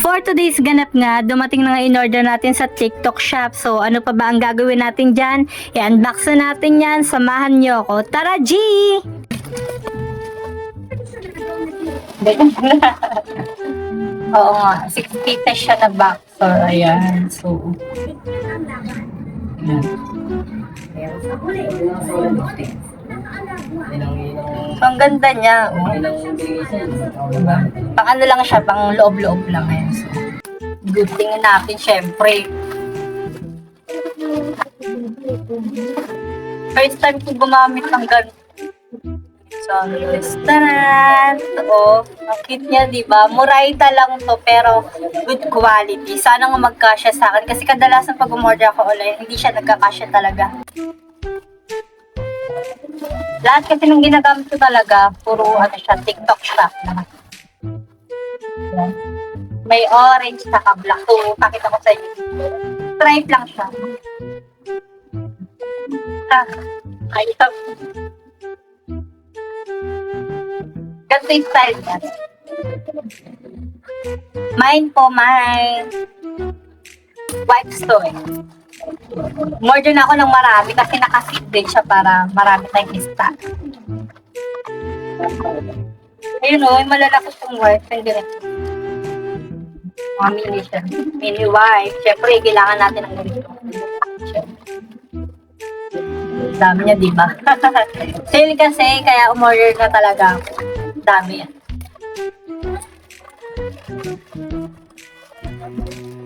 For today's ganap nga, dumating na nga in-order natin sa TikTok shop. So, ano pa ba ang gagawin natin dyan? I-unbox na natin yan. Samahan nyo ako. Tara, G! Oo nga, 6 pieces siya na boxer. Ayan. So, ang ganda niya. Oh. Diba? Pang ano lang siya, pang loob-loob lang. Ayan. So, good tingin natin, syempre. First time ko gumamit ng ganito. So, restaurant. Oo, ang cute niya, diba? Murayta lang to, pero good quality. Sana nga magkasya sa akin. Kasi kadalasan pag umorder ako online, hindi siya nagkakasya talaga. Lahat kasi nung ginagamit ko talaga, puro ano siya, TikTok shop naman. May orange, saka black. So, pakita ko sa inyo. Stripe lang siya. Ayun. Ganito yung style niya. Mine po, mine. Wipes to eh. Order na ako ng marami kasi nakasit din siya para marami tayong lista. Ayun o, malalakot yung wipes. Ang ganito. Mga mini siya. Mini wipes. Siyempre, kailangan natin ng ganito. Dami niya, diba? Sale kasi, kaya umorder na talaga ako. Dami yan.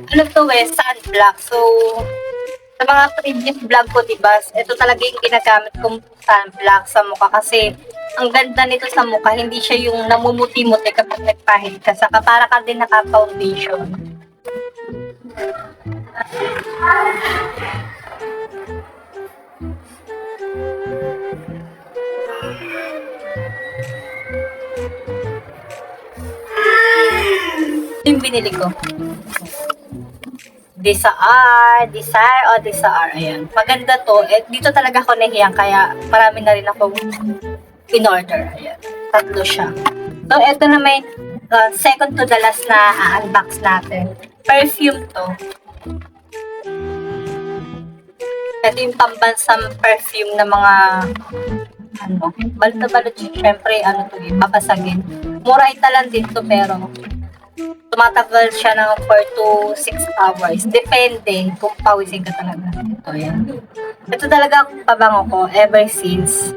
Ano to eh, sunblock. So, sa mga previous vlog ko, diba, ito talaga yung ginagamit kong sunblock sa mukha kasi ang ganda nito sa mukha, hindi siya yung namumuti-muti kapag nagpahid ka. Saka para ka din naka-foundation. Yung binili ko. Desire. Ayan. Maganda to. Eh, dito talaga ako nahiyang kaya marami na rin ako in-order. Ayan. Tatlo siya. So, ito na may second to the last na unbox natin. Perfume to. Ito yung pambansang perfume ng mga balot na balot. Siyempre, babasagin. Murayta lang din to pero tumatagal siya ng 4 to 6 hours. Depende kung pawisin ka talaga. Ito, yan. Ito talaga ang pabango ko ever since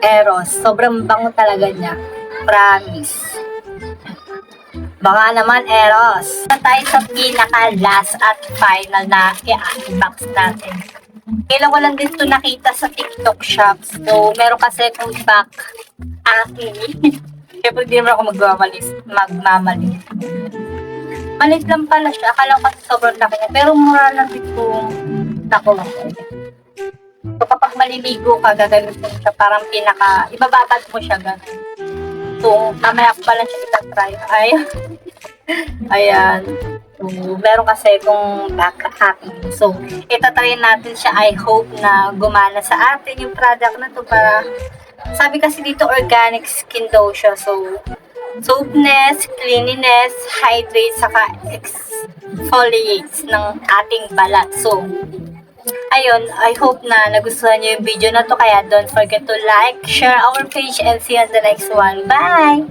Eros. Sobrang bango talaga niya. Promise. Baka naman Eros. Na tayo sa pinaka-last at final na i-unbox natin. Kailan ko lang din ito nakita sa TikTok shop. So, meron kasi kung back aking siyempre, di naman ako magmamali. Malit lang pala siya. Akala ko kasi sobrang laki niya. Pero mura lang itong nakuha ko. So, kapag maliligo ka, gagamitin siya. Parang ibababad mo siya gano'n. So, mamaya ko pala siya itatry. Ayan. So, meron kasi kung back hacking. So, itatry natin siya. I hope na gumana sa atin yung product na to para sabi kasi dito organic skin daw siya. So, soapness, cleanliness, hydrates, saka exfoliates ng ating balat. So, ayun, I hope na nagustuhan nyo yung video na to. Kaya don't forget to like, share our page, and see you on the next one. Bye!